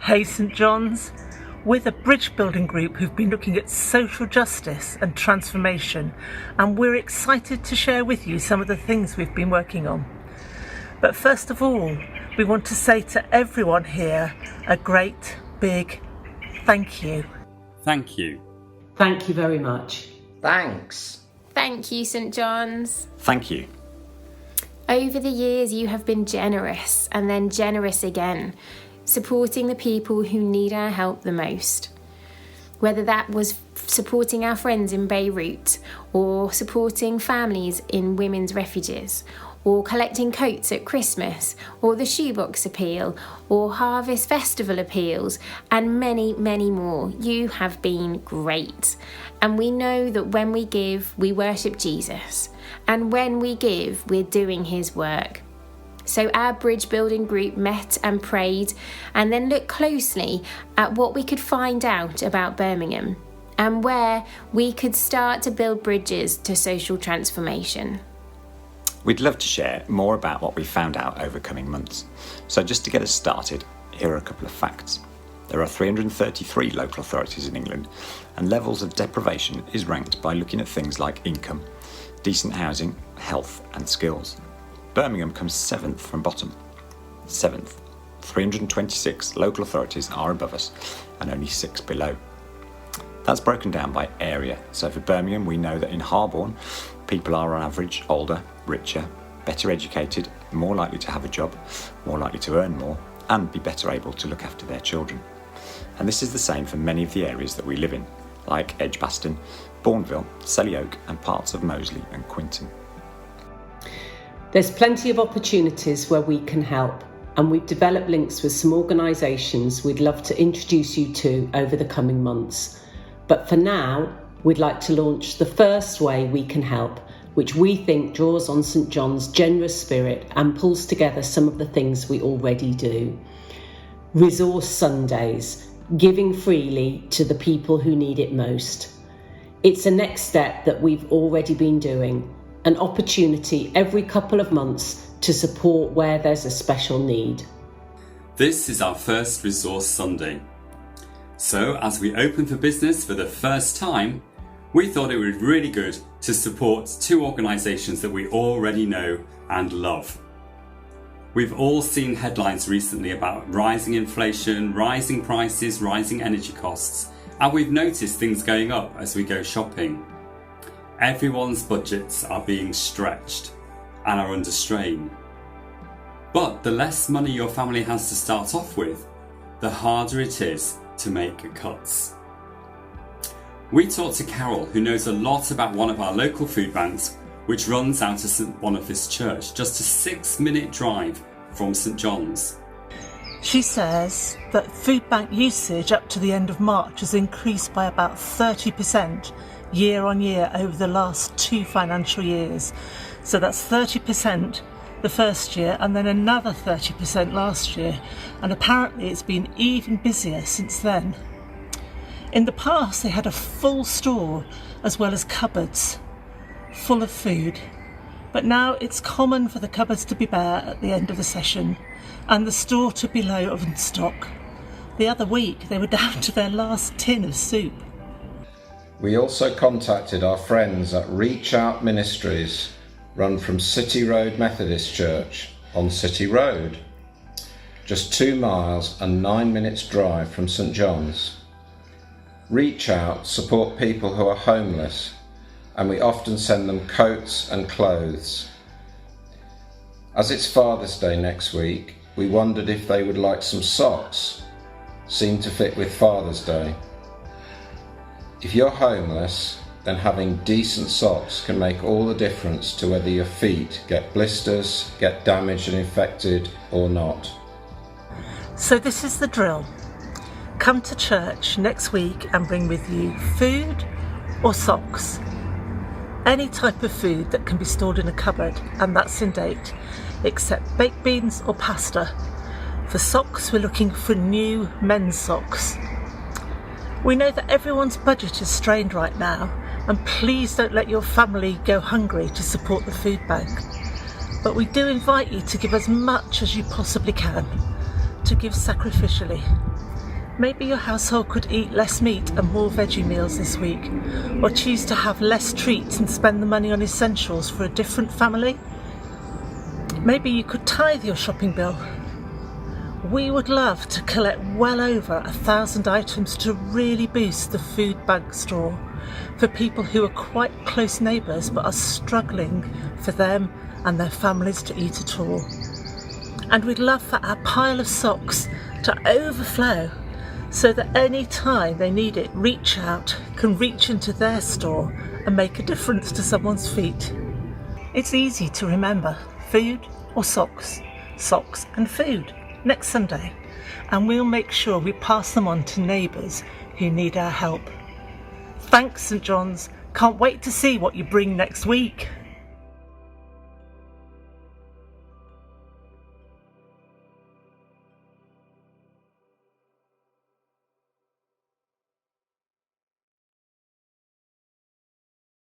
Hey St John's, we're the bridge building group who've been looking at social justice and transformation, and we're excited to share with you some of the things we've been working on. But first of all, we want to say to everyone here a great big thank you. Thank you. Thank you very much. Thanks. Thank you, St John's. Thank you. Over the years, you have been generous and then generous again, supporting the people who need our help the most. Whether that was supporting our friends in Beirut, or supporting families in women's refuges, or collecting coats at Christmas, or the shoebox appeal, or harvest festival appeals, and many, many more. You have been great. And we know that when we give, we worship Jesus. And when we give, we're doing his work. So our bridge building group met and prayed, and then looked closely at what we could find out about Birmingham and where we could start to build bridges to social transformation. We'd love to share more about what we found out over coming months. So just to get us started, here are a couple of facts. There are 333 local authorities in England, and levels of deprivation is ranked by looking at things like income, decent housing, health and skills. Birmingham comes 7th from bottom. 7th. 326 local authorities are above us and only 6 below. That's broken down by area. So for Birmingham, we know that in Harborne, people are on average older, richer, better educated, more likely to have a job, more likely to earn more, and be better able to look after their children. And this is the same for many of the areas that we live in, like Edgbaston, Bourneville, Selly Oak, and parts of Moseley and Quinton. There's plenty of opportunities where we can help, and we've developed links with some organisations we'd love to introduce you to over the coming months. But for now, we'd like to launch the first way we can help, which we think draws on St John's generous spirit and pulls together some of the things we already do. Resource Sundays, giving freely to the people who need it most. It's a next step that we've already been doing, an opportunity every couple of months to support where there's a special need. This is our first Resource Sunday. So as we open for business for the first time, we thought it would be really good to support two organisations that we already know and love. We've all seen headlines recently about rising inflation, rising prices, rising energy costs, and we've noticed things going up as we go shopping. Everyone's budgets are being stretched and are under strain. But the less money your family has to start off with, the harder it is to make cuts. We talked to Carol, who knows a lot about one of our local food banks, which runs out of St Boniface Church, just a 6-minute drive from St John's. She says that food bank usage up to the end of March has increased by about 30% year on year over the last 2 financial years. So that's 30% the first year and then another 30% last year, and apparently it's been even busier since then. In the past they had a full store as well as cupboards full of food, but now it's common for the cupboards to be bare at the end of the session and the store to be low on stock. The other week they were down to their last tin of soup. We also contacted our friends at Reach Out Ministries, run from City Road Methodist Church on City Road, just 2 miles and 9 minutes drive from St John's. Reach Out support people who are homeless, and we often send them coats and clothes. As it's Father's Day next week, we wondered if they would like some socks. Seem to fit with Father's Day. If you're homeless, then having decent socks can make all the difference to whether your feet get blisters, get damaged and infected or not. So this is the drill. Come to church next week and bring with you food or socks. Any type of food that can be stored in a cupboard, and that's in date, except baked beans or pasta. For socks, we're looking for new men's socks. We know that everyone's budget is strained right now, and please don't let your family go hungry to support the food bank. But we do invite you to give as much as you possibly can, to give sacrificially. Maybe your household could eat less meat and more veggie meals this week, or choose to have less treats and spend the money on essentials for a different family. Maybe you could tithe your shopping bill. We would love to collect well over 1,000 items to really boost the food bank store for people who are quite close neighbours but are struggling for them and their families to eat at all. And we'd love for our pile of socks to overflow so that any time they need it, Reach Out can reach into their store and make a difference to someone's feet. It's easy to remember: food or socks, socks and food next Sunday, and we'll make sure we pass them on to neighbours who need our help. Thanks, St John's. Can't wait to see what you bring next week.